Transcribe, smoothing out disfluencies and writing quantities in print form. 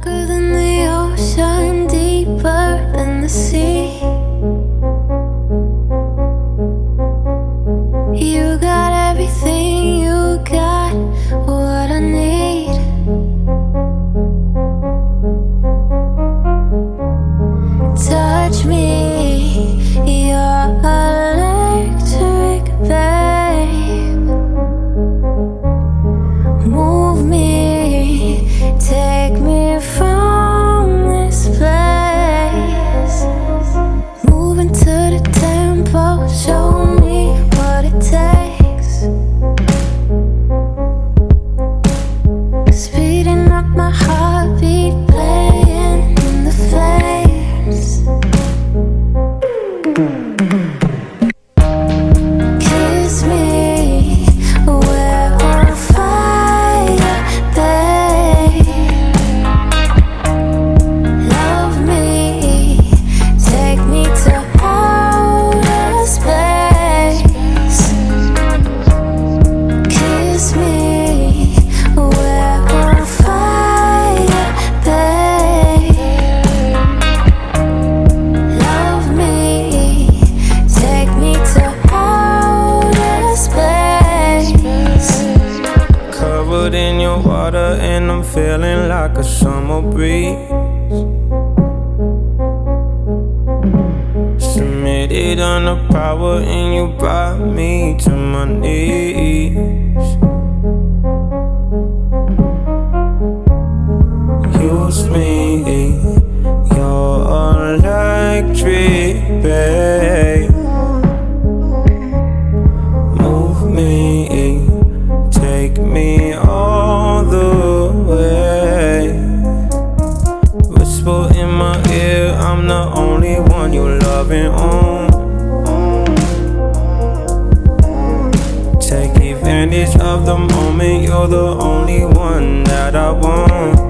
darker than the ocean, deeper than the sea. You got everything, you got what I need. Touch me, you're electric, babe. Move me, take me from this place. Moving to the tempo, show me what it takes. Speeding up my heartbeat, playing in the flames. Kiss me, we're on fire, babe. Love me, take me to outer space. Kiss me, we're on fire, babe. Love me, take me to outer space. Covered in your water and I'm feeling like a summer breeze. Submitted under power and you brought me to my knees. Use me, you're electric, babe. Move me, take me all the way. Whisper in my ear, I'm the only one you loving on. Take advantage of the moment, you're the only one that I want.